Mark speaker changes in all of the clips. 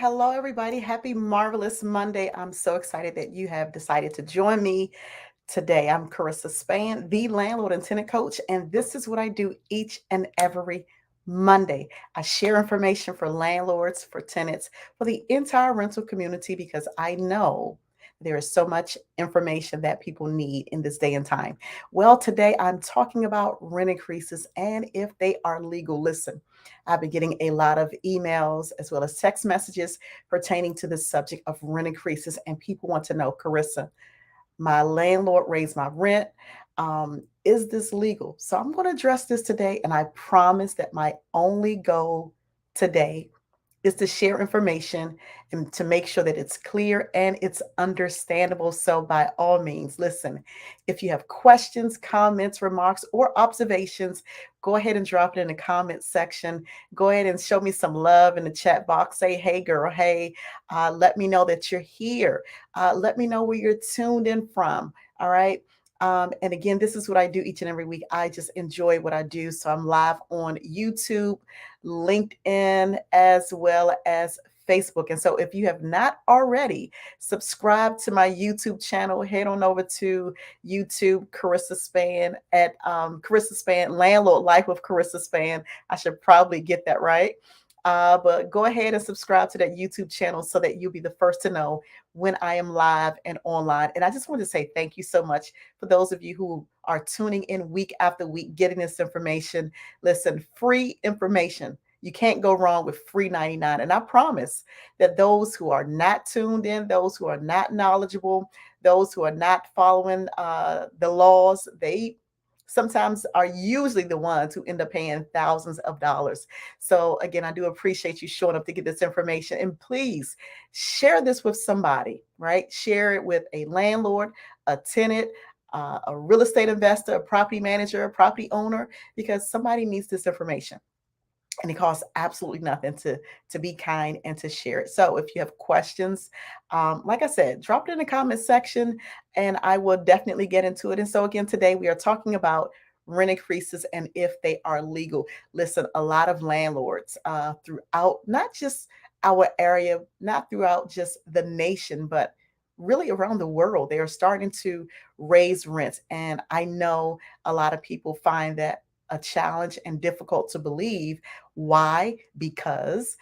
Speaker 1: hello, everybody. Happy Marvelous Monday. I'm so excited that you have decided to join me today. I'm Carissa Span, the landlord and tenant coach, and this is what I do each and every Monday. I share information for landlords, for tenants, for the entire rental community because I know there is so much information that people need in this day and time. Well, today I'm talking about rent increases and if they are legal. Listen, I've been getting a lot of emails as well as text messages pertaining to the subject of rent increases, and people want to know, Carissa, my landlord raised my rent. Is this legal? So I'm going to address this today, and I promise that my only goal today is to share information and to make sure that it's clear and it's understandable. So, by all means, listen, if you have questions, comments, remarks, or observations, go ahead and drop it in the comment section. Go ahead and show me some love in the chat box. Say, hey, girl, hey, let me know that you're here. Let me know where you're tuned in from. All right. And again, this is what I do each and every week. I just enjoy what I do. So I'm live on YouTube, LinkedIn, as well as Facebook. And so if you have not already subscribed to my YouTube channel, head on over to YouTube, Carissa Span at Carissa Span, Landlord Life with Carissa Span. I should probably get that right. But go ahead and subscribe to that YouTube channel so that you'll be the first to know when I am live and online. And I just want to say thank you so much for those of you who are tuning in week after week, getting this information. Listen, free information. You can't go wrong with free 99. And I promise that those who are not tuned in, those who are not knowledgeable, those who are not following the laws, they sometimes are usually the ones who end up paying thousands of dollars. So, again, I do appreciate you showing up to get this information. And please share this with somebody, right? Share it with a landlord, a tenant, a real estate investor, a property manager, a property owner, because somebody needs this information, and it costs absolutely nothing to be kind and to share it. So if you have questions, like I said, drop it in the comment section and I will definitely get into it. And so again, today we are talking about rent increases and if they are legal. Listen, a lot of landlords throughout not just our area, not throughout just the nation, but really around the world, they are starting to raise rents. And I know a lot of people find that a challenge and difficult to believe. Why? Because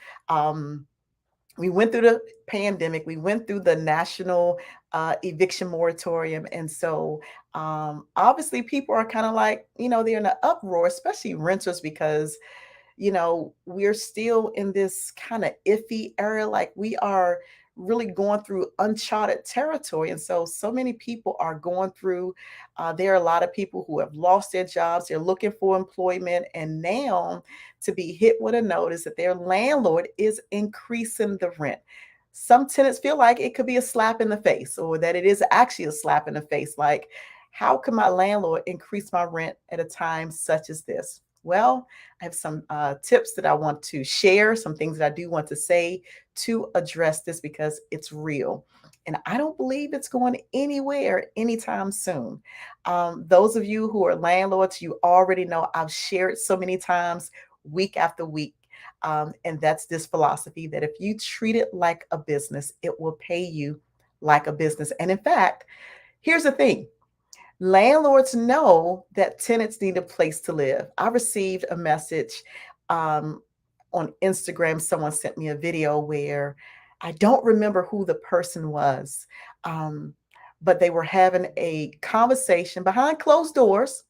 Speaker 1: we went through the pandemic, we went through the national eviction moratorium. And so obviously people are kind of like, they're in an uproar, especially renters, because we're still in this kind of iffy area. Like we are really going through uncharted territory. And so many people are going through, there are a lot of people who have lost their jobs. They're looking for employment. And now to be hit with a notice that their landlord is increasing the rent. Some tenants feel like it could be a slap in the face or that it is actually a slap in the face. Like, how can my landlord increase my rent at a time such as this? Well, I have some tips that I want to share, some things that I do want to say to address this because it's real. And I don't believe it's going anywhere anytime soon. Those of you who are landlords, you already know I've shared so many times, week after week. And that's this philosophy that if you treat it like a business, it will pay you like a business. And in fact, here's the thing. Landlords know that tenants need a place to live. I received a message um, on Instagram. Someone sent me a video where I don't remember who the person was, um, but they were having a conversation behind closed doors.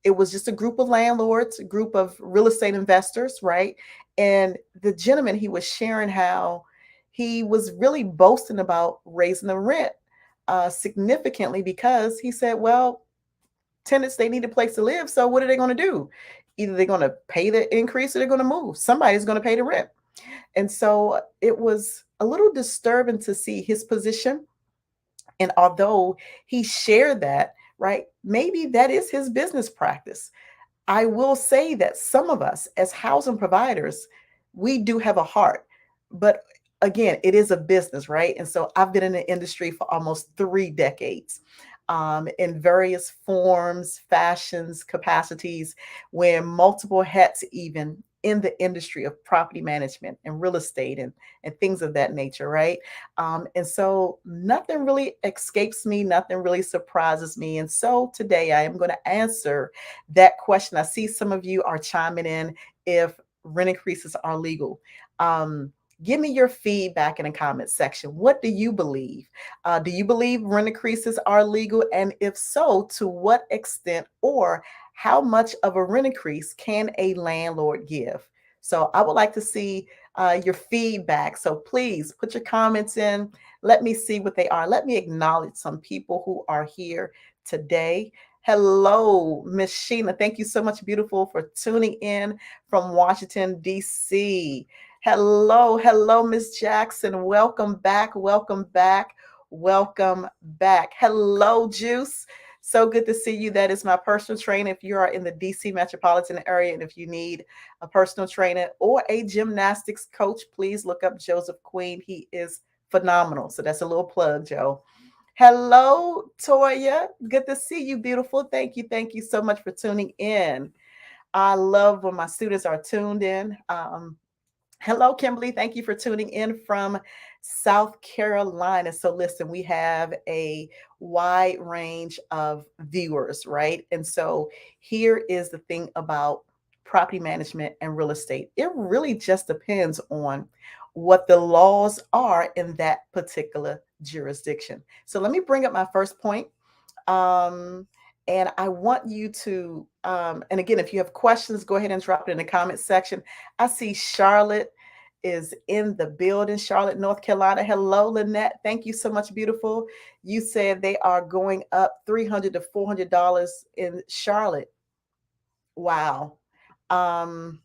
Speaker 1: It was just a group of landlords, a group of real estate investors, right? And the gentleman, he was sharing how he was really boasting about raising the rent significantly because he said, well, tenants, they need a place to live. So what are they going to do? Either they're going to pay the increase or they're going to move. Somebody's going to pay the rent. And so it was a little disturbing to see his position. And although he shared that, right, maybe that is his business practice. I will say that some of us as housing providers, we do have a heart, but again, it is a business, right? And so I've been in the industry for almost 3 decades, in various forms, fashions, capacities, wearing multiple hats even. in the industry of property management and real estate and things of that nature, right? And so nothing really escapes me, nothing really surprises me. And so today I am going to answer that question. I see some of you are chiming in if rent increases are legal. Um, Give me your feedback in the comment section. What do you believe? Do you believe rent increases are legal? And if so, to what extent or how much of a rent increase can a landlord give? So I would like to see your feedback. So please put your comments in. Let me see what they are. Let me acknowledge some people who are here today. Hello, Miss Sheena. Thank you so much, beautiful, for tuning in from Washington, D.C. Hello, hello, Miss Jackson. Welcome back. Welcome back. Welcome back. Hello, Juice. So good to see you. That is my personal trainer. If you are in the DC metropolitan area and if you need a personal trainer or a gymnastics coach, please look up Joseph Queen. He is phenomenal. So that's a little plug, Joe. Hello, Toya. Good to see you, beautiful. Thank you. Thank you so much for tuning in. I love when my students are tuned in. Hello, Kimberly. Thank you for tuning in from South Carolina. So, listen, we have a wide range of viewers, right? And so, here is the thing about property management and real estate it really just depends on what the laws are in that particular jurisdiction. So, let me bring up my first point. Um, and I want you to, and again, if you have questions, go ahead and drop it in the comment section. I see Charlotte is in the building, Charlotte, North Carolina. Hello, Lynette. Thank you so much, beautiful. You said they are going up $300 to $400 in Charlotte. Wow. Um,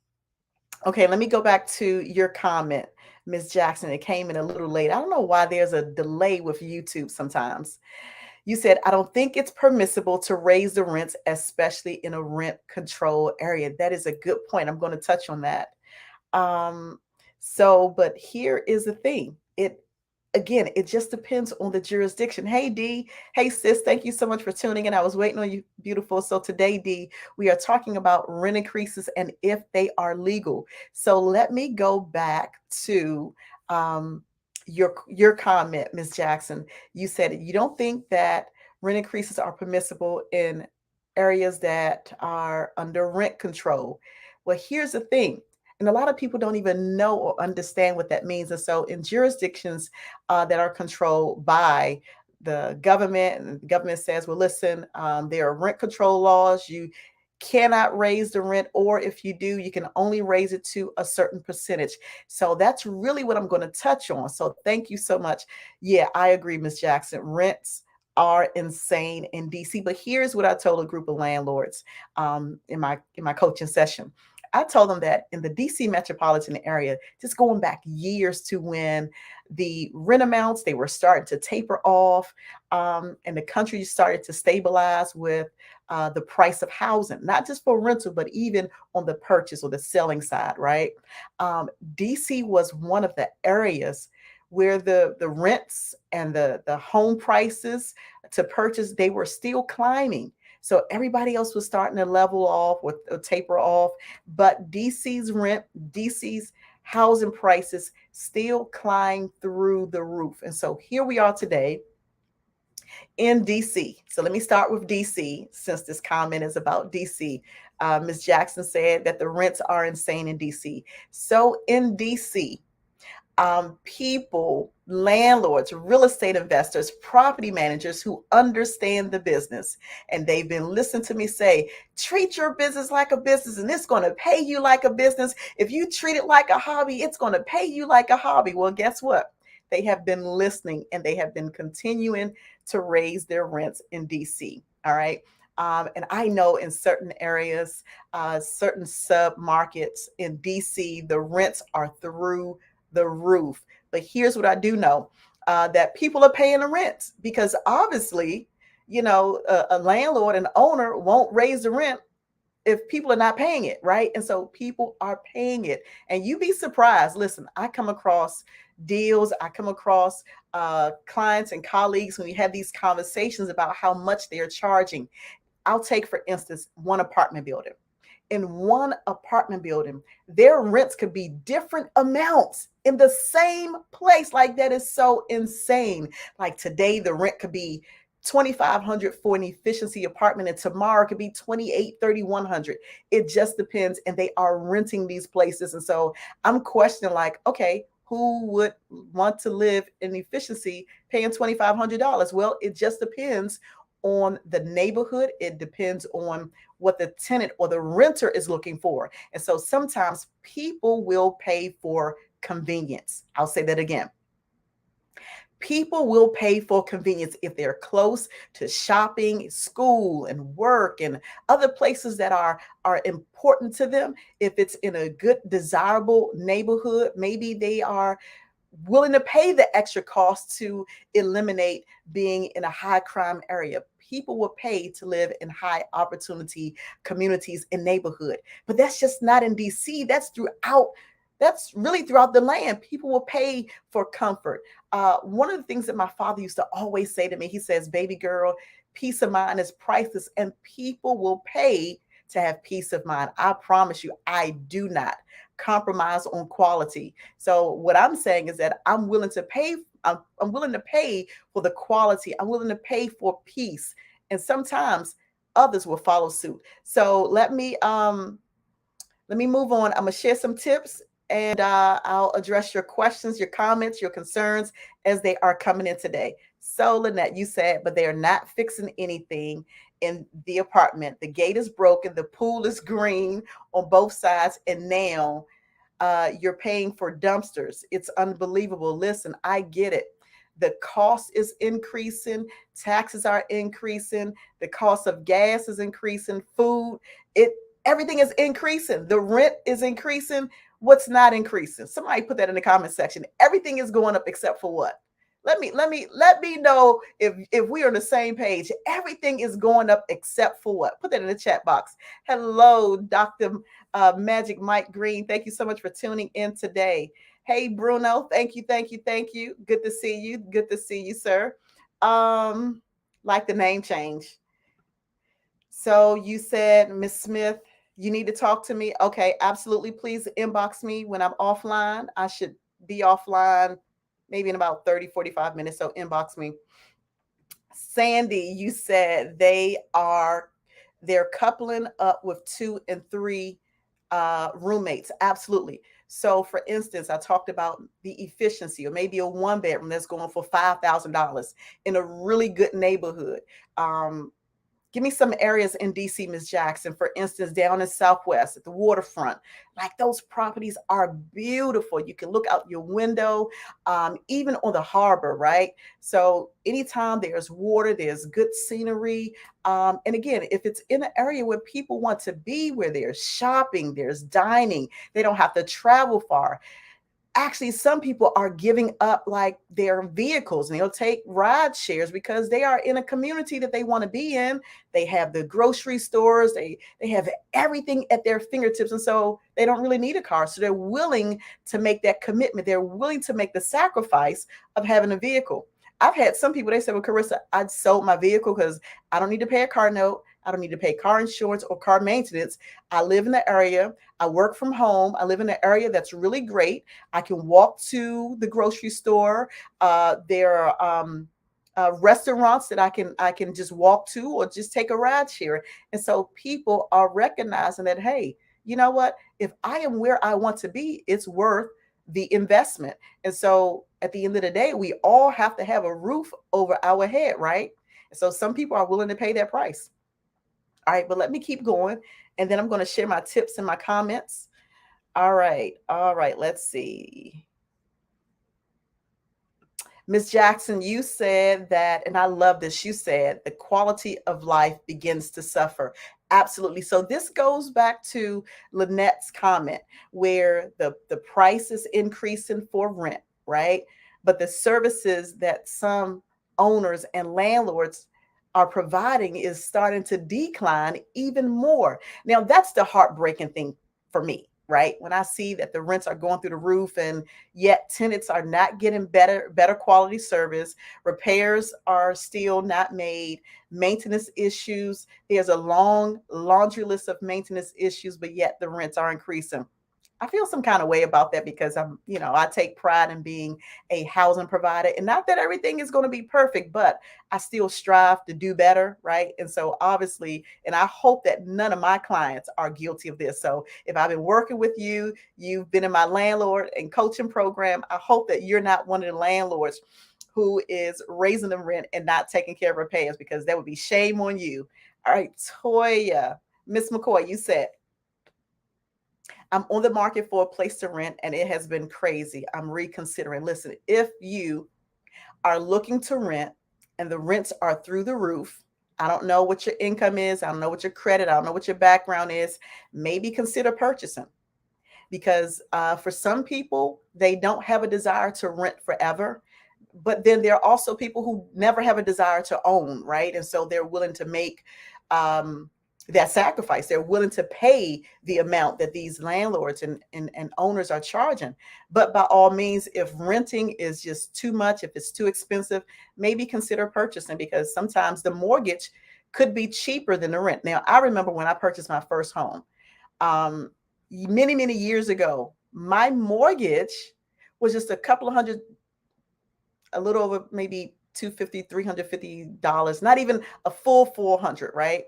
Speaker 1: okay, let me go back to your comment, Ms. Jackson. It came in a little late. I don't know why there's a delay with YouTube sometimes. You said, I don't think it's permissible to raise the rents, especially in a rent control area. That is a good point. I'm going to touch on that. Um, but here is the thing. It again, it just depends on the jurisdiction. Hey D, hey sis, thank you so much for tuning in. I was waiting on you, beautiful. So today, D, we are talking about rent increases and if they are legal. So let me go back to um your comment, Ms. Jackson. You said you don't think that rent increases are permissible in areas that are under rent control. Well, here's the thing. And a lot of people don't even know or understand what that means. And so, in jurisdictions that are controlled by the government, and the government says, well, listen, there are rent control laws. You cannot raise the rent, or if you do, you can only raise it to a certain percentage. So, that's really what I'm going to touch on. So, thank you so much. Yeah, I agree, Ms. Jackson. Rents are insane in DC. But here's what I told a group of landlords in my coaching session. I told them that in the DC metropolitan area, just going back years to when the rent amounts they were starting to taper off, and the country started to stabilize with the price of housing, not just for rental, but even on the purchase or the selling side, right? DC was one of the areas where the rents and the home prices to purchase they were still climbing. So everybody else was starting to level off or taper off, but DC's rent, DC's housing prices still climb through the roof. And so here we are today in DC. So let me start with DC since this comment is about DC. Ms. Jackson said that the rents are insane in DC. So in DC, people, landlords, real estate investors, property managers who understand the business. And they've been listening to me say, treat your business like a business and it's going to pay you like a business. If you treat it like a hobby, it's going to pay you like a hobby. Well, guess what? They have been listening and they have been continuing to raise their rents in DC. All right. And I know in certain areas, certain sub markets in DC, the rents are through the roof. But here's what I do know that people are paying the rent because obviously, a landlord and owner won't raise the rent if people are not paying it, right? And so people are paying it. And you'd be surprised. Listen, I come across deals, I come across clients and colleagues when we have these conversations about how much they're charging. I'll take, for instance, one apartment building. in one apartment building, their rents could be different amounts in the same place. Like that is so insane. Like today, the rent could be 2,500 for an efficiency apartment, and tomorrow it could be 28, 3,100. It just depends, and they are renting these places. And so I'm questioning, like, okay, who would want to live in efficiency paying $2,500? Well, it just depends on the neighborhood. It depends on what the tenant or the renter is looking for. And so sometimes people will pay for convenience. I'll say that again. People will pay for convenience if they're close to shopping, school, and work, and other places that are important to them. If it's in a good, desirable neighborhood, maybe they are willing to pay the extra cost to eliminate being in a high crime area. People will pay to live in high opportunity communities and neighborhood. But that's just not in DC. That's really throughout the land. People will pay for comfort. One of the things that my father used to always say to me, he says, baby girl, peace of mind is priceless, and people will pay to have peace of mind. I promise you, I do not compromise on quality. So what I'm saying is that I'm willing to pay. I'm willing to pay for the quality. I'm willing to pay for peace, and sometimes others will follow suit. So let me move on. I'm gonna share some tips, and I'll address your questions, your comments, your concerns as they are coming in today. So, Lynette, you said, but they are not fixing anything in the apartment. The gate is broken, the pool is green on both sides, and now you're paying for dumpsters. It's unbelievable. Listen, I get it. The cost is increasing, taxes are increasing, the cost of gas is increasing, food, it everything is increasing. The rent is increasing. What's not increasing? Somebody put that in the comment section. Everything is going up except for what? Let me know if we are on the same page. Everything is going up except for what? Put that in the chat box. Hello, Dr. Magic Mike Green. Thank you so much for tuning in today. Hey, Bruno. Thank you, thank you, thank you. Good to see you. Good to see you, sir. Um, like the name change. So you said, Miss Smith, you need to talk to me. Okay, absolutely. Please inbox me when I'm offline. I should be offline maybe in about 30, 45 minutes. So inbox me. Sandy, you said they're coupling up with two and three roommates. Absolutely. So, for instance, I talked about the efficiency, or maybe a one bedroom that's going for $5,000 in a really good neighborhood. Um, Give me some areas in DC, Miss Jackson, for instance, down in Southwest at the waterfront. Like those properties are beautiful. You can look out your window, even on the harbor, right? So anytime there's water, there's good scenery. And again, if it's in an area where people want to be, where there's shopping, there's dining, they don't have to travel far. Actually, some people are giving up like their vehicles, and they'll take ride shares because they are in a community that they want to be in. They have the grocery stores, they have everything at their fingertips, and so they don't really need a car. So they're willing to make that commitment. They're willing to make the sacrifice of having a vehicle. I've had some people, they say, well, Carissa, I sold my vehicle because I don't need to pay a car note. I don't need to pay car insurance or car maintenance. I live in the area. I work from home. I live in an area that's really great. I can walk to the grocery store. There are restaurants that I can just walk to, or just take a ride share. And so people are recognizing that, hey, you know what? If I am where I want to be, it's worth the investment. And so at the end of the day, we all have to have a roof over our head, right? And so some people are willing to pay that price. All right, but let me keep going, and then I'm going to share my tips and my comments. All right, let's see. Miss Jackson, you said that, and I love this. You said the quality of life begins to suffer. Absolutely. So this goes back to Lynette's comment, where the price is increasing for rent, right? But the services that some owners and landlords are providing is starting to decline even more. Now, that's the heartbreaking thing for me. right? When I see that the rents are going through the roof and yet tenants are not getting better quality service, repairs are still not made, maintenance issues, there's a long laundry list of maintenance issues, but yet the rents are increasing. I feel some kind of way about that because I take pride in being a housing provider. And not that everything is going to be perfect, but I still strive to do better, right? And so obviously, and I hope that none of my clients are guilty of this. So if I've been working with you, you've been in my landlord and coaching program, I hope that you're not one of the landlords who is raising the rent and not taking care of repairs, because that would be shame on you. All right, Toya, Miss McCoy, you said, I'm on the market for a place to rent and it has been crazy. I'm reconsidering. Listen, if you are looking to rent and the rents are through the roof, I don't know what your income is. I don't know what your credit, I don't know what your background is. Maybe consider purchasing, because for some people, they don't have a desire to rent forever. But then there are also people who never have a desire to own, right? And so they're willing to make um, that sacrifice. They're willing to pay the amount that these landlords and owners are charging. But by all means, if renting is just too much, if it's too expensive, maybe consider purchasing, because sometimes the mortgage could be cheaper than the rent. Now, I remember when I purchased my first home, um, many, many years ago, my mortgage was just a couple of hundred, a little over maybe 250, $350, not even a full 400, right?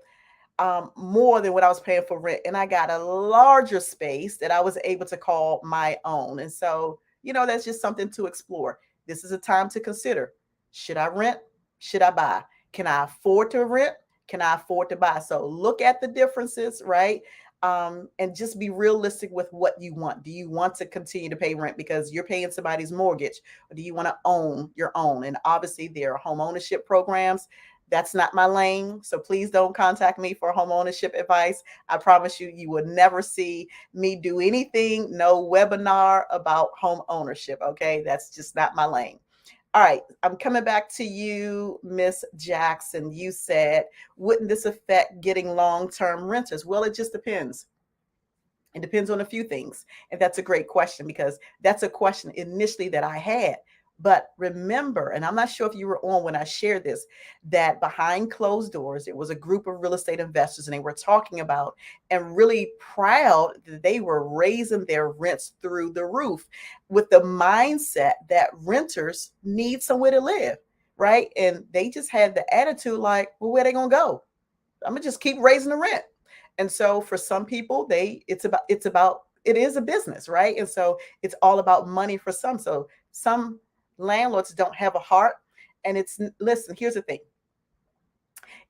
Speaker 1: More than what I was paying for rent. And I got a larger space that I was able to call my own. And so, that's just something to explore. This is a time to consider. Should I rent? Should I buy? Can I afford to rent? Can I afford to buy? So look at the differences, right? And just be realistic with what you want. Do you want to continue to pay rent because you're paying somebody's mortgage, or do you want to own your own? And obviously, there are home ownership programs. That's not my lane. So please don't contact me for home ownership advice. I promise you, you will never see me do anything, no webinar about home ownership. Okay. That's just not my lane. All right. I'm coming back to you, Miss Jackson. You said, wouldn't this affect getting long-term renters? Well, it just depends. It depends on a few things. And that's a great question, because that's a question initially that I had. But remember, and I'm not sure if you were on when I shared this, that behind closed doors, it was a group of real estate investors, and they were talking about and really proud that they were raising their rents through the roof, with the mindset that renters need somewhere to live, right? And they just had the attitude like, well, where are they going to go? I'm going to just keep raising the rent. And so for some people, it is a business, right? And so it's all about money for some. So some landlords don't have a heart. And listen, here's the thing.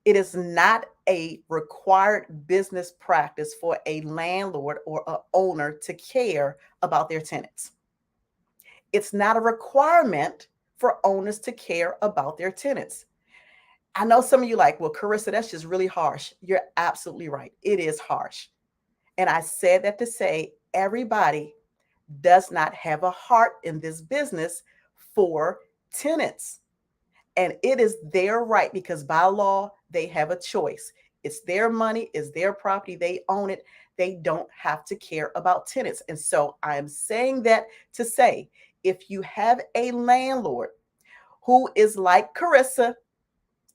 Speaker 1: It is not a required business practice for a landlord or a owner to care about their tenants. It's not a requirement for owners to care about their tenants. I know some of you like, well, Carissa, that's just really harsh. You're absolutely right. It is harsh. And I said that to say everybody does not have a heart in this business for tenants. And it is their right, because by law, they have a choice. It's their money, it's their property, they own it. They don't have to care about tenants. And so I'm saying that to say, if you have a landlord who is like Carissa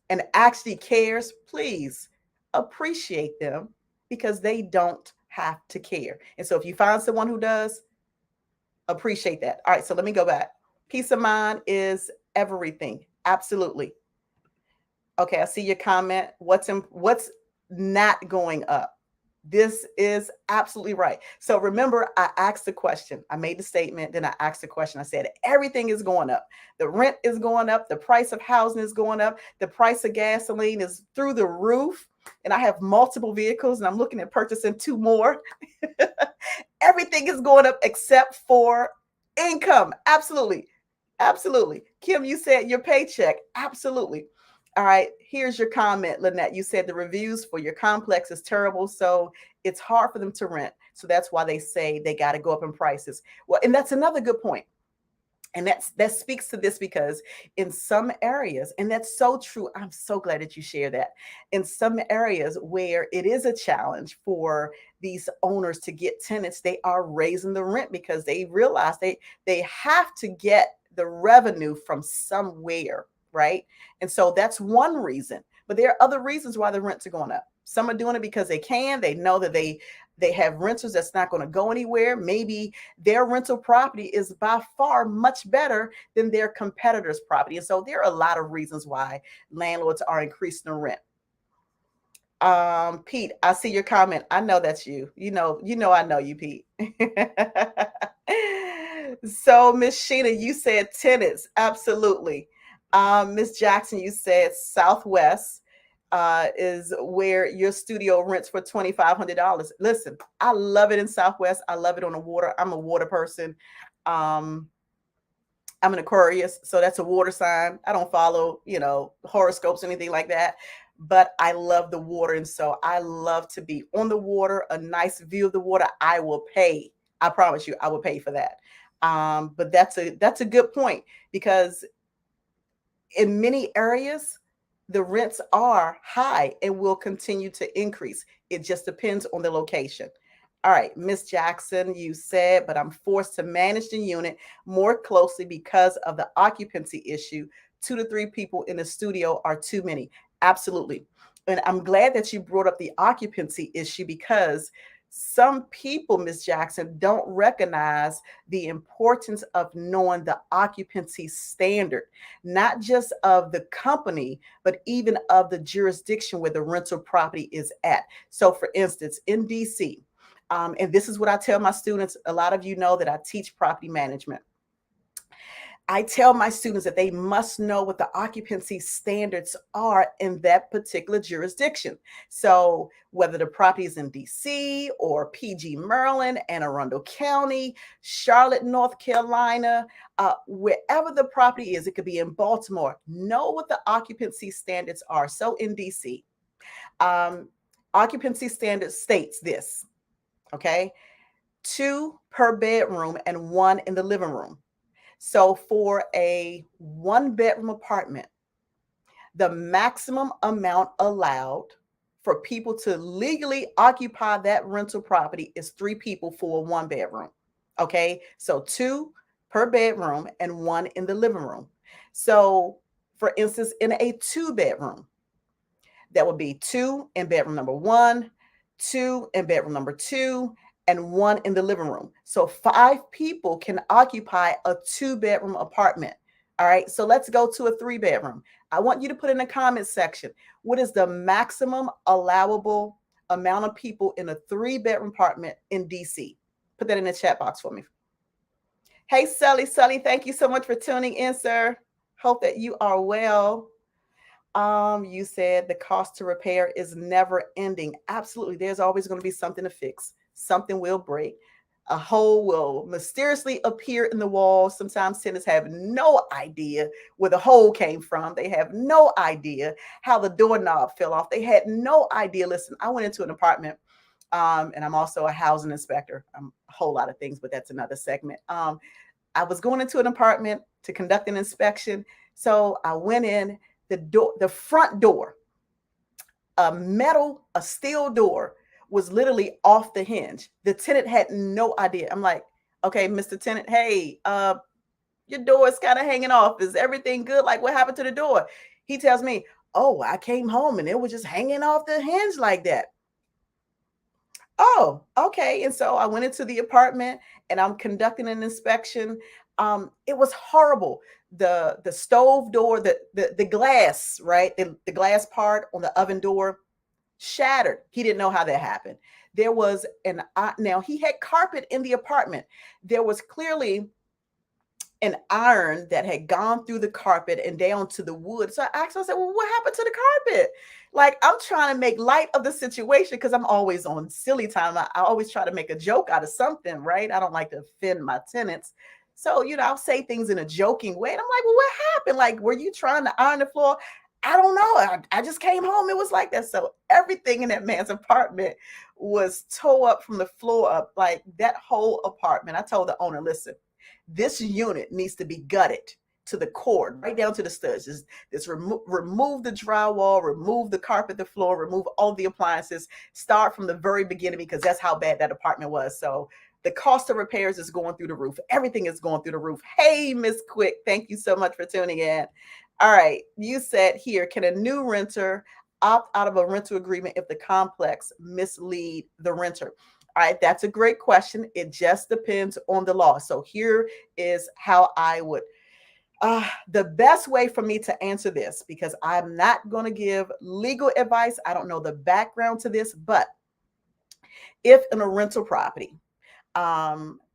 Speaker 1: and actually cares, please appreciate them, because they don't have to care. And so if you find someone who does, appreciate that. All right, so let me go back. Peace of mind is everything. Absolutely. Okay, I see your comment. What's not going up? This is absolutely right. So remember, I asked the question. I made the statement, then I asked the question. I said, everything is going up. The rent is going up. The price of housing is going up. The price of gasoline is through the roof. And I have multiple vehicles, and I'm looking at purchasing 2 more. Everything is going up except for income. Absolutely. Absolutely. Kim, you said your paycheck. Absolutely. All right, here's your comment, Lynette. You said the reviews for your complex is terrible, so it's hard for them to rent. So that's why they say they got to go up in prices. Well, and that's another good point. And that speaks to this because in some areas, and that's so true, I'm so glad that you share that. In some areas where it is a challenge for these owners to get tenants, they are raising the rent because they realize they have to get the revenue from somewhere, right? And so that's one reason. But there are other reasons why the rents are going up. Some are doing it because they can. They know that they have renters that's not going to go anywhere. Maybe their rental property is by far much better than their competitor's property. And so there are a lot of reasons why landlords are increasing the rent. Pete, I see your comment. I know that's you. I know you, Pete. So Miss Sheena, you said tenants. Absolutely. Miss Jackson, you said Southwest is where your studio rents for $2,500. Listen, I love it in Southwest. I love it on the water. I'm a water person. Um, I'm an Aquarius, so that's a water sign. I don't follow, horoscopes or anything like that, but I love the water. And so I love to be on the water, a nice view of the water. I will pay. I promise you, I will pay for that. But that's a good point because in many areas, the rents are high and will continue to increase. It just depends on the location. All right, Miss Jackson, you said, but I'm forced to manage the unit more closely because of the occupancy issue. 2 to 3 people in the studio are too many. Absolutely. And I'm glad that you brought up the occupancy issue because some people, Miss Jackson, don't recognize the importance of knowing the occupancy standard, not just of the company, but even of the jurisdiction where the rental property is at. So, for instance, in DC, and this is what I tell my students, a lot of you know that I teach property management. I tell my students that they must know what the occupancy standards are in that particular jurisdiction. So, whether the property is in DC or PG, Maryland, Anne Arundel County, Charlotte, North Carolina, wherever the property is, it could be in Baltimore, know what the occupancy standards are. So, in DC, um, occupancy standard states this, okay? 2 per bedroom and 1 in the living room. So for a 1 bedroom apartment, the maximum amount allowed for people to legally occupy that rental property is 3 people for a 1 bedroom. Okay. So 2 per bedroom and 1 in the living room. So for instance, in a 2 bedroom, that would be 2 in bedroom number 1, 2 in bedroom number 2, and 1 in the living room. So 5 people can occupy a 2 bedroom apartment. All right. So let's go to a 3 bedroom. I want you to put in the comment section what is the maximum allowable amount of people in a 3 bedroom apartment in DC? Put that in the chat box for me. Hey, Sully, thank you so much for tuning in, sir. Hope that you are well. You said the cost to repair is never ending. Absolutely. There's always going to be something to fix. Something will break. A hole will mysteriously appear in the wall. Sometimes tenants have no idea where the hole came from. They have no idea how the doorknob fell off. They had no idea. Listen, I went into an apartment, and I'm also a housing inspector. I'm a whole lot of things, but that's another segment. I was going into an apartment to conduct an inspection. So I went in, the front door, a steel door was literally off the hinge. The tenant had no idea. I'm like, okay, Mr. Tenant, hey, your door is kind of hanging off. Is everything good? Like, what happened to the door? He tells me, oh, I came home and it was just hanging off the hinge like that. Oh, okay. And so I went into the apartment and I'm conducting an inspection. It was horrible. The stove door, the glass, right? The glass part on the oven door shattered. He didn't know how that happened. There was now he had carpet in the apartment. There was clearly an iron that had gone through the carpet and down to the wood. So I asked him, I said, well, what happened to the carpet? Like, I'm trying to make light of the situation because I'm always on silly time. I always try to make a joke out of something, right? I don't like to offend my tenants. So, I'll say things in a joking way. And I'm like, well, what happened? Like, were you trying to iron the floor? I don't know. I just came home. It was like that. So everything in that man's apartment was tore up from the floor up. Like that whole apartment. I told the owner, listen, This unit needs to be gutted to the cord, right down to the studs. Just remove the drywall, remove the carpet, the floor, remove all the appliances. Start from the very beginning because that's how bad that apartment was. So the cost of repairs is going through the roof. Everything is going through the roof. Hey, Miss Quick, thank you so much for tuning in. All right, you said here, can a new renter opt out of a rental agreement if the complex mislead the renter? All right, that's a great question. It just depends on the law. So here is how I would the best way for me to answer this, because I'm not going to give legal advice. I don't know the background to this, but if in a rental property,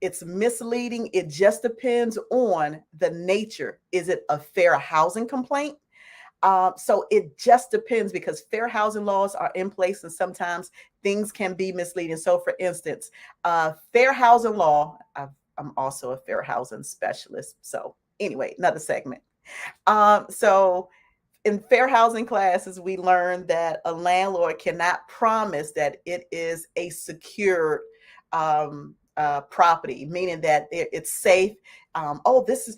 Speaker 1: it's misleading, it just depends on the nature. Is it a fair housing complaint? So it just depends because fair housing laws are in place and sometimes things can be misleading. So, for instance, fair housing law, I'm also a fair housing specialist. So, anyway, another segment. So in fair housing classes, we learned that a landlord cannot promise that it is a secured property, meaning that it's safe. Oh, this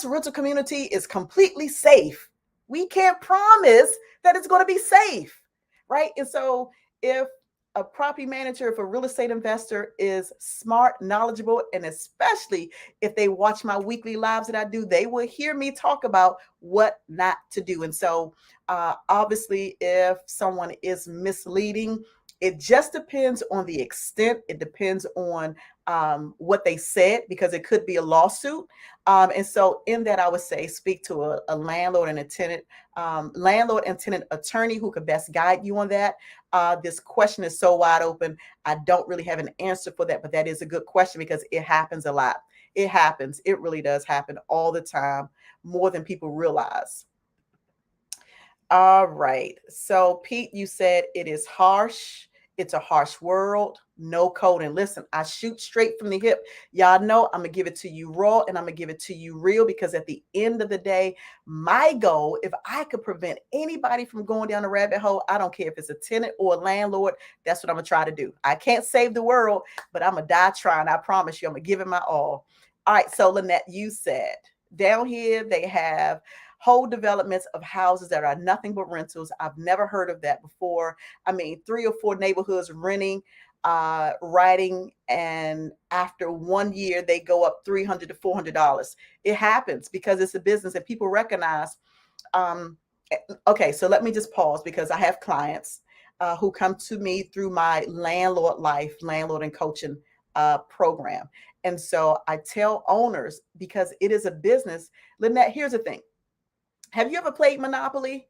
Speaker 1: rental community is completely safe. We can't promise that it's going to be safe, right? And so, if a property manager, if a real estate investor is smart, knowledgeable, and especially if they watch my weekly lives that I do, they will hear me talk about what not to do. And so, obviously, if someone is misleading, it just depends on the extent. It depends on what they said because it could be a lawsuit. And so, in that, I would say speak to a landlord and a tenant, landlord and tenant attorney who could best guide you on that. This question is so wide open. I don't really have an answer for that, but that is a good question because it happens a lot. It happens. It really does happen all the time, more than people realize. All right. So, Pete, you said it is harsh. It's a harsh world. No coding. Listen, I shoot straight from the hip. Y'all know I'm going to give it to you raw and I'm going to give it to you real because at the end of the day, my goal, if I could prevent anybody from going down a rabbit hole, I don't care if it's a tenant or a landlord, that's what I'm going to try to do. I can't save the world, but I'm going to die trying. I promise you, I'm going to give it my all. All right. So, Lynette, you said down here they have whole developments of houses that are nothing but rentals. I've never heard of that before. I mean, 3 or 4 neighborhoods renting, writing, and after 1 year, they go up $300 to $400. It happens because it's a business and people recognize. Um, okay, so let me just pause because I have clients who come to me through my landlord and coaching program. And so I tell owners because it is a business. Lynette, here's the thing. Have you ever played Monopoly?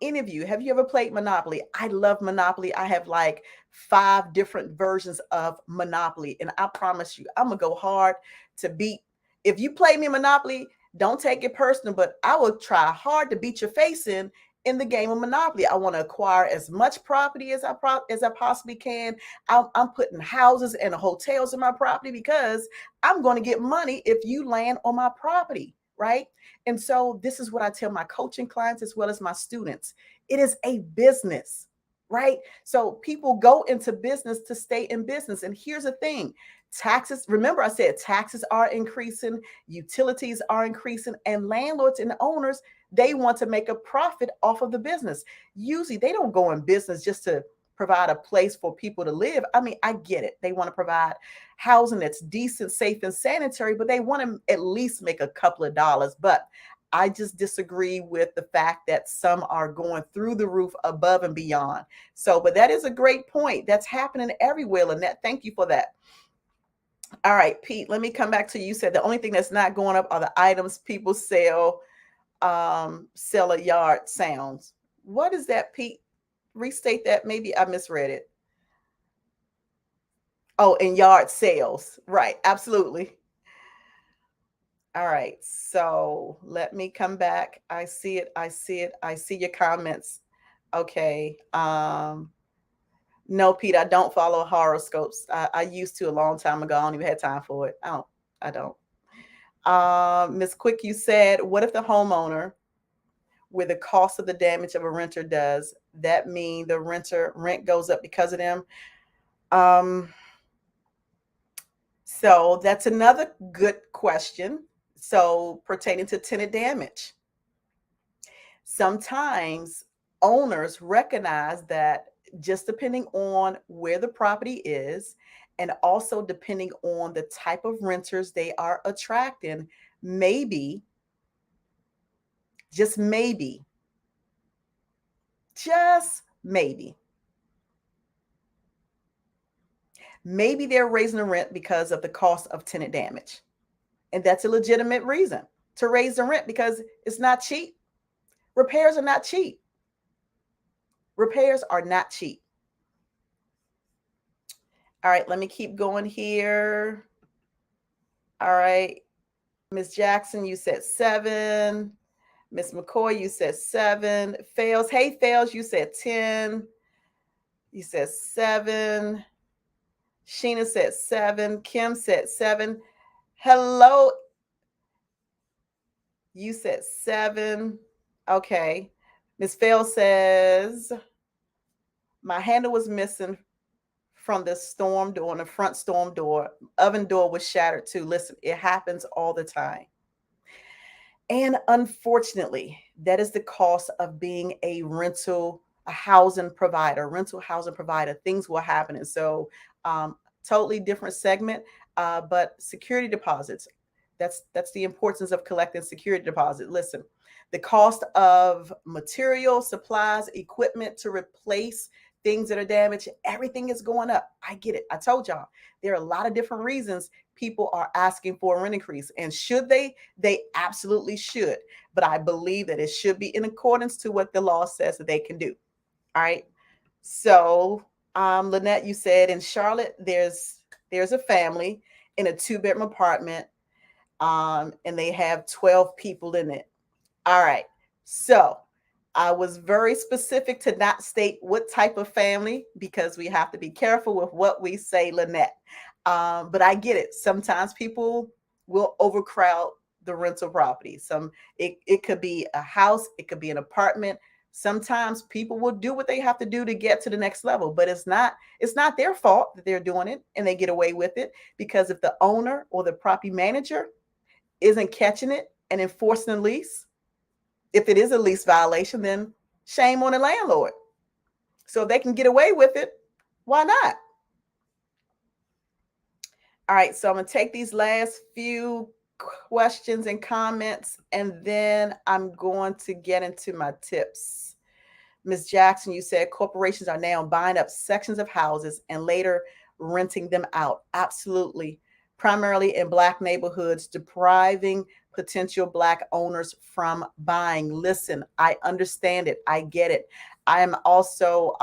Speaker 1: Any of you, have you ever played Monopoly? I love Monopoly. I have like 5 different versions of Monopoly, and I promise you, I'm gonna go hard to beat. If you play me Monopoly, don't take it personal, but I will try hard to beat your face in the game of Monopoly. I want to acquire as much property as I possibly can. I'm putting houses and hotels in my property because I'm going to get money if you land on my property, right? And so this is what I tell my coaching clients as well as my students. It is a business, right? So people go into business to stay in business. And here's the thing. Taxes, remember I said taxes are increasing, utilities are increasing, and landlords and owners, they want to make a profit off of the business. Usually they don't go in business just to provide a place for people to live. I mean, I get it. They want to provide housing that's decent, safe, and sanitary, but they want to at least make a couple of dollars. But I just disagree with the fact that some are going through the roof above and beyond. So, but that is a great point. That's happening everywhere, Lynette. Thank you for that. All right, Pete, let me come back to you. You said the only thing that's not going up are the items people sell, sell a yard sounds. What is that, Pete? Restate that. Maybe I misread it. Oh, and yard sales. Right. Absolutely. All right. So let me come back. I see it. I see it. I see your comments. Okay. No, Pete, I don't follow horoscopes. I used to a long time ago. I don't even have time for it. I don't. Miss Quick, you said, what if the homeowner where the cost of the damage of a renter does that mean the rent goes up because of them? Um, So that's another good question. So pertaining to tenant damage, sometimes owners recognize that just depending on where the property is and also depending on the type of renters they are attracting, maybe, just maybe, just maybe they're raising the rent because of the cost of tenant damage. And that's a legitimate reason to raise the rent because it's not cheap. Repairs are not cheap. Repairs are not cheap. All right, let me keep going here. All right. Miss Jackson, you said 7. Miss McCoy, you said 7. Fails. Hey, Fails, you said 10. You said 7. Sheena said 7. Kim said 7. Hello. You said 7. Okay. Miss Fail says, my handle was missing from the storm door, on the front storm door. Oven door was shattered too. Listen, it happens all the time. And unfortunately, that is the cost of being a rental housing provider. Things will happen. And so, totally different segment, but security deposits. That's the importance of collecting security deposit. Listen, the cost of material, supplies, equipment to replace things that are damaged, everything is going up. I get it. I told y'all there are a lot of different reasons people are asking for a rent increase. And should they? They absolutely should. But I believe that it should be in accordance to what the law says that they can do. All right. So, Lynette, you said in Charlotte, there's a family in a 2-bedroom apartment, and they have 12 people in it. All right. So I was very specific to not state what type of family because we have to be careful with what we say, Lynette. But I get it. Sometimes people will overcrowd the rental property. It could be a house, it could be an apartment. Sometimes people will do what they have to do to get to the next level, but it's not their fault that they're doing it and they get away with it because if the owner or the property manager isn't catching it and enforcing the lease, if it is a lease violation, then shame on the landlord. So if they can get away with it, why not? All right, so I'm going to take these last few questions and comments, and then I'm going to get into my tips. Ms. Jackson, you said corporations are now buying up sections of houses and later renting them out. Absolutely. Primarily in Black neighborhoods, depriving potential Black owners from buying. Listen, I understand it. I get it. I am also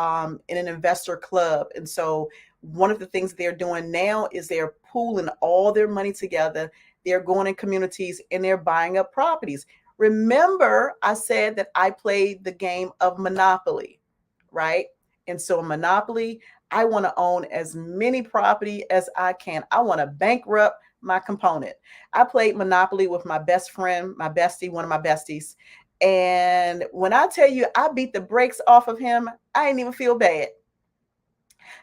Speaker 1: in an investor club. And so one of the things they're doing now is they're pooling all their money together. They're going in communities and they're buying up properties. Remember, I said that I played the game of Monopoly, right? And so, Monopoly, I want to own as many property as I can. I want to bankrupt my component. I played Monopoly with my best friend, my bestie, one of my besties. And when I tell you I beat the brakes off of him, I didn't even feel bad.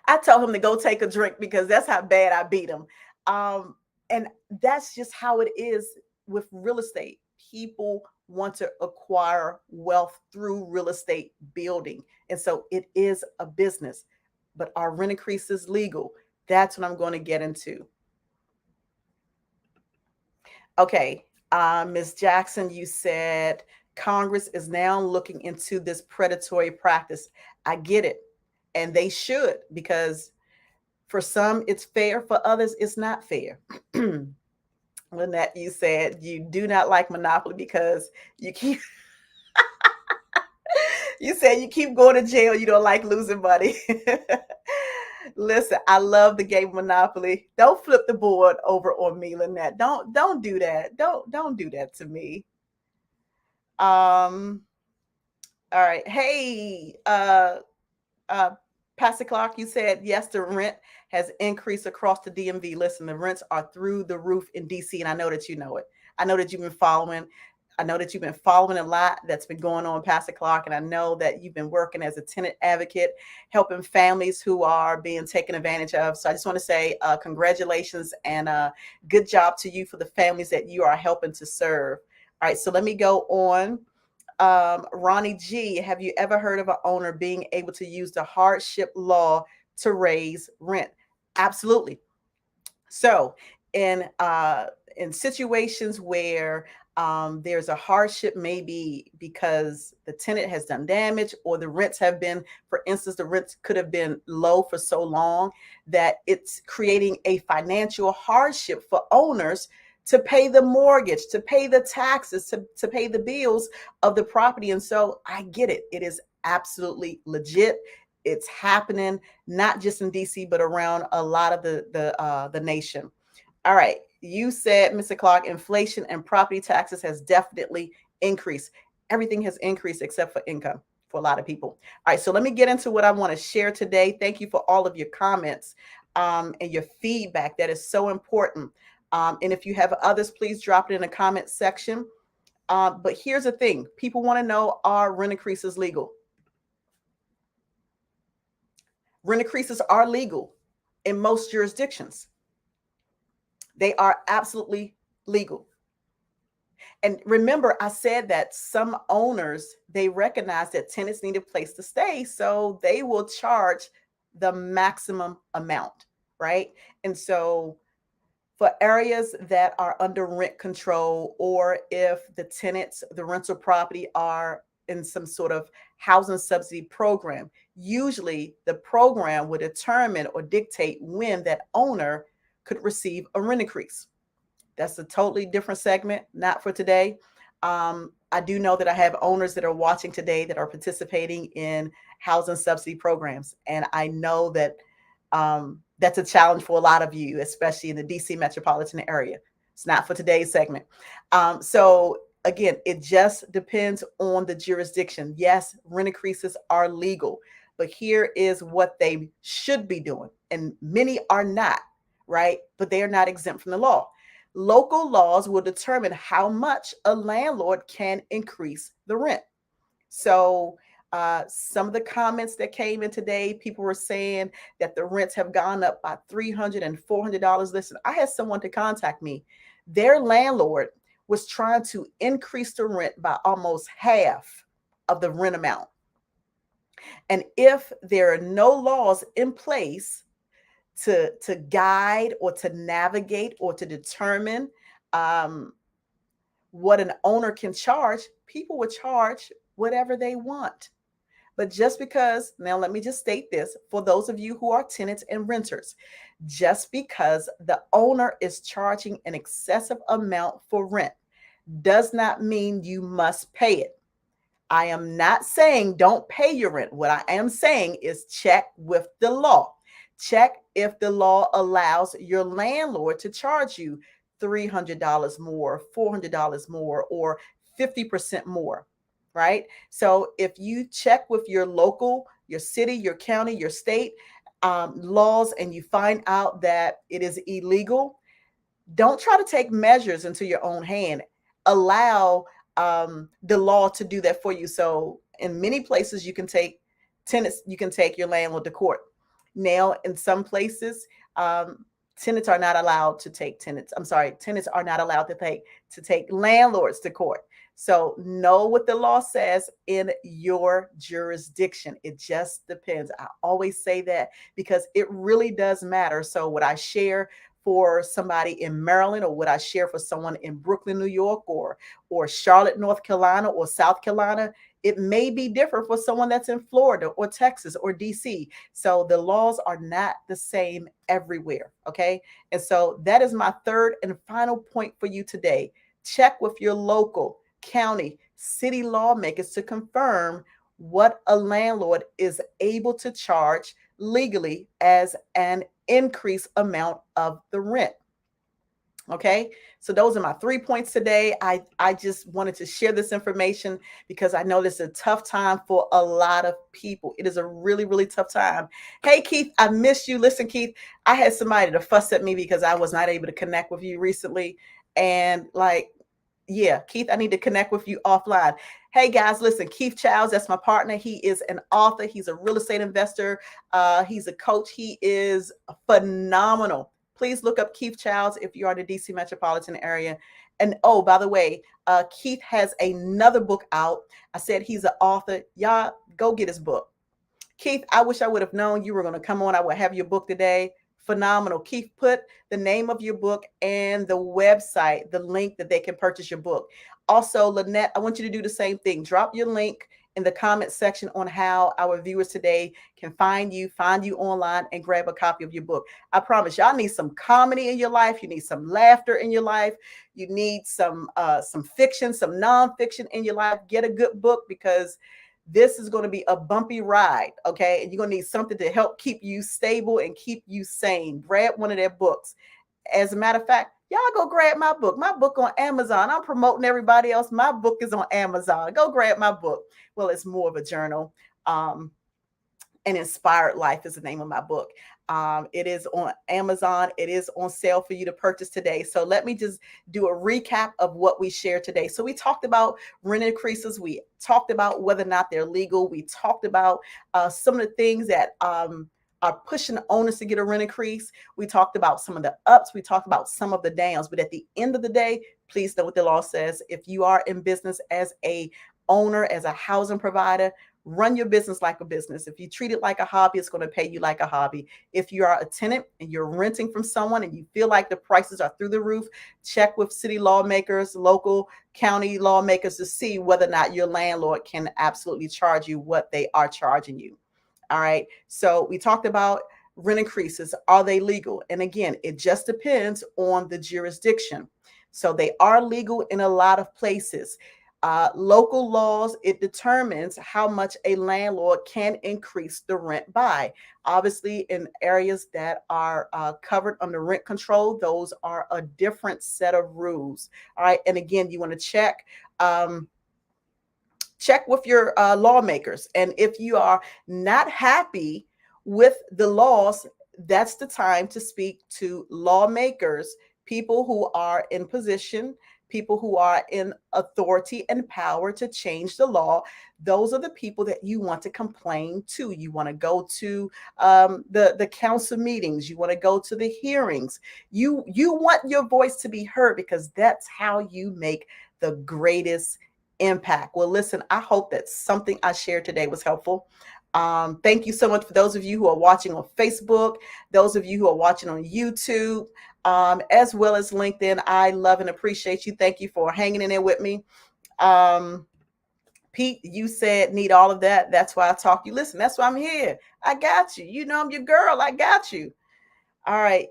Speaker 1: I told him to go take a drink because that's how bad I beat him. And that's just how it is with real estate. People want to acquire wealth through real estate building. And so it is a business, but our rent increase is legal. That's what I'm going to get into. Okay. Ms. Jackson, you said Congress is now looking into this predatory practice. I get it. And they should, because for some it's fair, for others it's not fair. Lynette, you said you do not like Monopoly because you keep you said you keep going to jail, you don't like losing money. Listen, I love the game Monopoly. Don't flip the board over on me, Lynette. Don't do that. Don't do that to me. Um, all right. Hey, Pastor Clark, you said yes, the rent has increased across the DMV. Listen, the rents are through the roof in DC, and I know that you know it. I know that you've been following. I know that you've been following a lot that's been going on past the clock, and I know that you've been working as a tenant advocate, helping families who are being taken advantage of. So I just want to say congratulations and good job to you for the families that you are helping to serve. All right, so let me go on. Ronnie G, have you ever heard of an owner being able to use the hardship law to raise rent? Absolutely. So in situations where there's a hardship, maybe because the tenant has done damage or the rents have been, for instance, the rents could have been low for so long that it's creating a financial hardship for owners to pay the mortgage, to pay the taxes, to pay the bills of the property. And so I get it. It is absolutely legit. It's happening not just in DC, but around a lot of the nation. All right, you said, Mr. Clark, inflation and property taxes has definitely increased. Everything has increased except for income for a lot of people. All right, so let me get into what I want to share today. Thank you for all of your comments and your feedback. That is so important. And if you have others, please drop it in the comment section. But here's the thing: people want to know, are rent increases legal? Rent increases are legal in most jurisdictions. They are absolutely legal. And remember, I said that some owners, they recognize that tenants need a place to stay, so they will charge the maximum amount, right? And so for areas that are under rent control, or if the tenants, the rental property are in some sort of housing subsidy program, usually the program would determine or dictate when that owner could receive a rent increase. That's a totally different segment, not for today. I do know that I have owners that are watching today that are participating in housing subsidy programs. And I know that that's a challenge for a lot of you, especially in the DC metropolitan area. It's not for today's segment. So again, it just depends on the jurisdiction. Yes, rent increases are legal, but here is what they should be doing. And many are not, right? But they are not exempt from the law. Local laws will determine how much a landlord can increase the rent. So, some of the comments that came in today, people were saying that the rents have gone up by $300 and $400. Listen, I had someone to contact me. Their landlord was trying to increase the rent by almost half of the rent amount. And if there are no laws in place to guide or to navigate or to determine what an owner can charge, people would charge whatever they want. But just because, now let me just state this for those of you who are tenants and renters, just because the owner is charging an excessive amount for rent does not mean you must pay it. I am not saying don't pay your rent. What I am saying is check with the law. Check if the law allows your landlord to charge you $300 more, $400 more, or 50% more, right? So if you check with your local, your city, your county, your state laws, and you find out that it is illegal, don't try to take measures into your own hand. Allow the law to do that for you. So in many places, you can take your landlord to court. Now, in some places, tenants are not allowed to take tenants. I'm sorry, tenants are not allowed to take landlords to court. So know what the law says in your jurisdiction. It just depends. I always say that because it really does matter. So what I share for somebody in Maryland, or what I share for someone in Brooklyn, New York, or Charlotte, North Carolina, or South Carolina, it may be different for someone that's in Florida or Texas or DC. So the laws are not the same everywhere. Okay. And so that is my third and final point for you today. Check with your local, county, city lawmakers to confirm what a landlord is able to charge legally as an increased amount of the rent. Okay, so those are my 3 points today. I just wanted to share this information because I know this is a tough time for a lot of people. It is a really, really tough time. Hey, Keith, I missed you. Listen, Keith, I had somebody to fuss at me because I was not able to connect with you recently. And like, Yeah, Keith, I need to connect with you offline. Hey guys, listen, Keith Childs, that's my partner. He is an author, he's a real estate investor, he's a coach, he is phenomenal. Please look up Keith Childs if you are in the DC metropolitan area. And oh, by the way, Keith has another book out. I said he's an author. Y'all go get his book. Keith, I wish I would have known you were going to come on. I would have your book today. Phenomenal. Keith, put the name of your book and the website, the link that they can purchase your book. Also, Lynette, I want you to do the same thing. Drop your link in the comment section on how our viewers today can find you online, and grab a copy of your book. I promise y'all need some comedy in your life. You need some laughter in your life. You need some fiction, some nonfiction in your life. Get a good book, because this is going to be a bumpy ride, okay? And you're going to need something to help keep you stable and keep you sane. Grab one of their books. As a matter of fact, y'all go grab my book. My book on Amazon. I'm promoting everybody else. My book is on Amazon. Go grab my book. Well, it's more of a journal. An Inspired Life is the name of my book. It is on Amazon. It is on sale for you to purchase today. So let me just do a recap of what we shared today. So we talked about rent increases. We talked about whether or not they're legal. We talked about some of the things that are pushing owners to get a rent increase. We talked about some of the ups. We talked about some of the downs. But at the end of the day, please know what the law says. If you are in business as a owner, as a housing provider, run your business like a business. If you treat it like a hobby, it's going to pay you like a hobby. If you are a tenant and you're renting from someone and you feel like the prices are through the roof, check with city lawmakers, local county lawmakers, to see whether or not your landlord can absolutely charge you what they are charging you. All right. So we talked about rent increases. Are they legal? And again, it just depends on the jurisdiction. So they are legal in a lot of places. Local laws, it determines how much a landlord can increase the rent by. Obviously, in areas that are covered under rent control, those are a different set of rules. All right. And again, you want to check with your lawmakers. And if you are not happy with the laws, that's the time to speak to lawmakers, people who are in position, people who are in authority and power to change the law. Those are the people that you want to complain to. You want to go to the council meetings. You want to go to the hearings. You want your voice to be heard, because that's how you make the greatest impact. Well, listen, I hope that something I shared today was helpful. Thank you so much for those of you who are watching on Facebook, those of you who are watching on YouTube, as well as LinkedIn. I love and appreciate you. Thank you for hanging in there with me. Pete, you said need all of that. That's why I talk. You listen. That's why I'm here. I got you. You know I'm your girl. I got you. All right.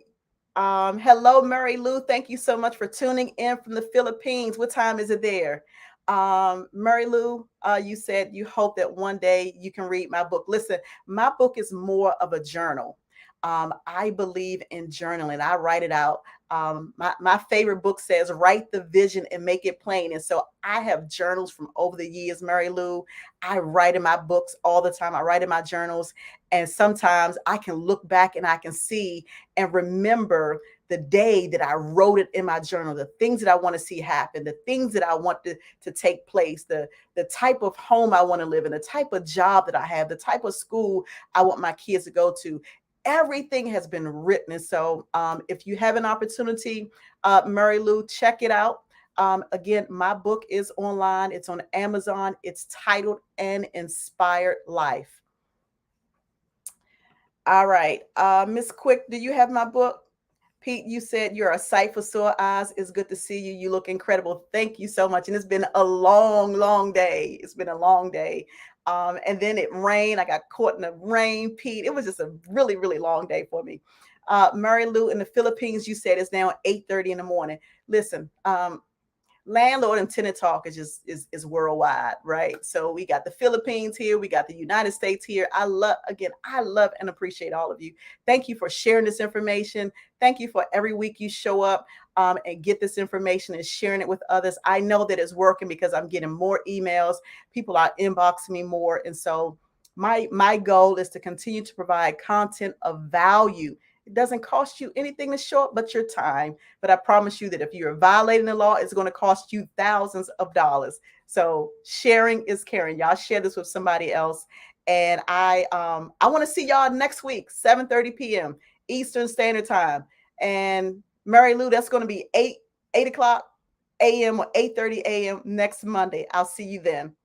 Speaker 1: Hello, Mary Lou. Thank you so much for tuning in from the Philippines. What time is it there? Mary Lou, you said you hope that one day you can read my book. Listen, my book is more of a journal. I believe in journaling. I write it out. My favorite book says, write the vision and make it plain. And so I have journals from over the years, Mary Lou. I write in my books all the time. I write in my journals. And sometimes I can look back and I can see and remember the day that I wrote it in my journal, the things that I want to see happen, the things that I want to take place, the type of home I want to live in, the type of job that I have, the type of school I want my kids to go to. Everything has been written. And so if you have an opportunity, Mary Lou, check it out. Again, my book is online. It's on Amazon. It's titled An Inspired Life. All right. Miss Quick, do you have my book? Pete, you said you're a sight for sore eyes. It's good to see you. You look incredible. Thank you so much. And it's been a long, long day. It's been a long day. And then it rained. I got caught in the rain, Pete. It was just a really, really long day for me. Mary Lou, in the Philippines, you said it's now 8:30 in the morning. Listen, Landlord and Tenant Talk is worldwide, right? So we got the Philippines here, we got the United States here. I love and appreciate all of you. Thank you for sharing this information. Thank you for every week you show up and get this information and sharing it with others. I know that it's working because I'm getting more emails. People are inboxing me more, and so my goal is to continue to provide content of value It doesn't cost you anything to show up but your time. But I promise you that if you're violating the law, it's going to cost you thousands of dollars. So sharing is caring. Y'all share this with somebody else. And I want to see y'all next week, 7:30 p.m. Eastern Standard Time. And Mary Lou, that's going to be 8 o'clock a.m. or 8:30 a.m. next Monday. I'll see you then.